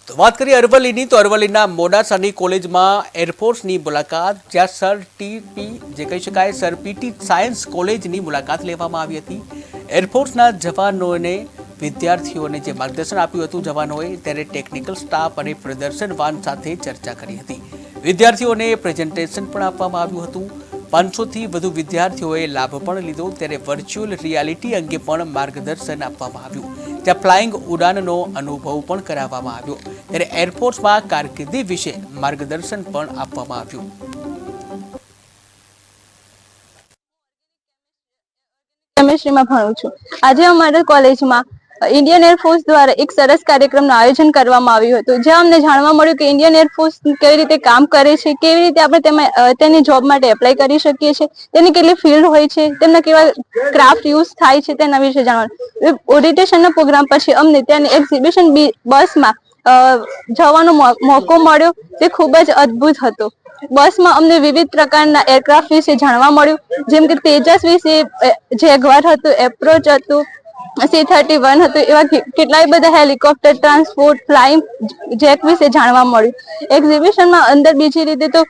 તો વાત કરીએ અરવલ્લીની તો અરવલ્લીના મોડાસાની કોલેજમાં એરફોર્સની મુલાકાત જ્યાં સર ટીપી જે કહી શકાય સર પીટી સાયન્સ કોલેજની મુલાકાત લેવામાં આવી હતી। એરફોર્સના જવાનોને વિદ્યાર્થીઓને જે માર્ગદર્શન આપ્યું હતું જવાનોએ ત્યારે ટેકનિકલ સ્ટાફ અને પ્રદર્શન વાન સાથે ચર્ચા કરી હતી। વિદ્યાર્થીઓને પ્રેઝન્ટેશન પણ આપવામાં આવ્યું હતું। 500થી વધુ વિદ્યાર્થીઓએ લાભ પણ લીધો ત્યારે વર્ચ્યુઅલ રિયાલિટી અંગે પણ માર્ગદર્શન આપવામાં આવ્યું। ત્યાં ફ્લાઇંગ ઉડાનનો અનુભવ પણ કરાવવામાં આવ્યો ત્યારે એરફોર્સમાં કારકિર્દી વિશે માર્ગદર્શન પણ આપવામાં આવ્યું। કેમેસ્ટ્રીમાં ભણું છું। આજે અમારા કોલેજમાં ઇન્ડિયન એરફોર્સ દ્વારા એક સરસ કાર્યક્રમનું આયોજન કરવામાં આવ્યું હતું જ્યાં અમને જાણવા મળ્યું કે ઇન્ડિયન એરફોર્સ કેવી રીતે કામ કરે છે, કેવી રીતે આપણે તેની જોબ માટે એપ્લાય કરી શકીએ છીએ, તેની કેટલી ફિલ્ડ હોય છે, તેમના કેવા ક્રાફ્ટ યુઝ થાય છે તેના વિશે જાણવાનું। ઓરિએન્ટેશનના પ્રોગ્રામ પછી અમને ત્યાંની એક્ઝિબિશન બસમાં જવાનો મોકો મળ્યો તે ખૂબ જ અદ્ભુત હતો। બસમાં અમને વિવિધ પ્રકારના એરક્રાફ્ટ વિશે જાણવા મળ્યું જેમ કે તેજસ વિશે, જેગવાર હતું, એપ્રોચ હતું, C-31 હતું, એવા કેટલાય બધા હેલિકોપ્ટર, ટ્રાન્સપોર્ટ, ફ્લાઇંગ જેટ વિશે જાણવા મળ્યું। એક્ઝિબિશનમાં અંદર બીજી રીતે તો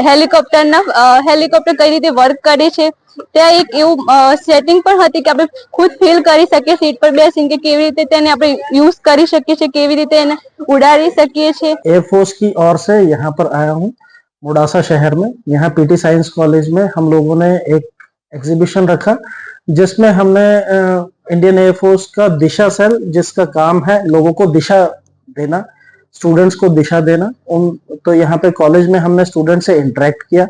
હેલિકોપ્ટર કઈ રીતે વર્ક કરે છે ત્યાં એક એવું સેટિંગ પણ હતી કે આપણે ખુદ ફીલ કરી શકીએ સીટ પર બેસીને કે કેવી રીતે તેને આપણે યુઝ કરી શકીએ છીએ, કેવી રીતે એને ઉડાડી શકીએ છીએ। एयरफोर्स की ओर से यहाँ पर आया हूँ मोडासा शहर में। यहाँ पीटी साइंस कॉलेज में हम लोगों ने एक एग्जीबिशन रखा जिसमें हमने इंडियन एयरफोर्स का दिशा सेल, जिसका काम है लोगों को दिशा देना, स्टूडेंट्स को दिशा देना, तो यहाँ पे कॉलेज में हमने स्टूडेंट से इंटरेक्ट किया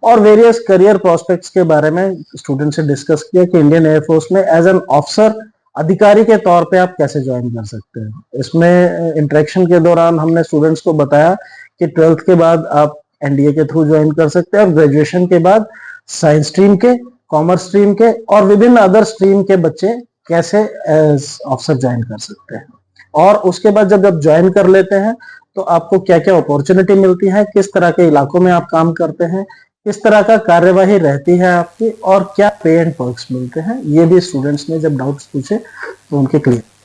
और वेरियस करियर प्रोस्पेक्ट्स के बारे में स्टूडेंट से डिस्कस किया कि इंडियन एयरफोर्स में एज एन ऑफिसर अधिकारी के तौर पे आप कैसे ज्वाइन कर सकते हैं। इसमें इंटरेक्शन के दौरान हमने स्टूडेंट्स को बताया कि 12th के बाद आप एनडीए के थ्रू ज्वाइन कर सकते हैं और ग्रेजुएशन के बाद साइंस स्ट्रीम के, कॉमर्स स्ट्रीम के और विभिन्न अदर स्ट्रीम के बच्चे कैसे ऑफिसर ज्वाइन कर सकते हैं। और उसके बाद जब आप ज्वाइन कर लेते हैं तो आपको क्या क्या अपॉर्चुनिटी मिलती है, किस तरह के इलाकों में आप काम करते हैं, किस तरह का कार्यवाही रहती है आपकी और क्या पे एंड पर्क्स मिलते हैं, ये भी स्टूडेंट्स ने जब डाउट्स पूछे तो उनके क्लियर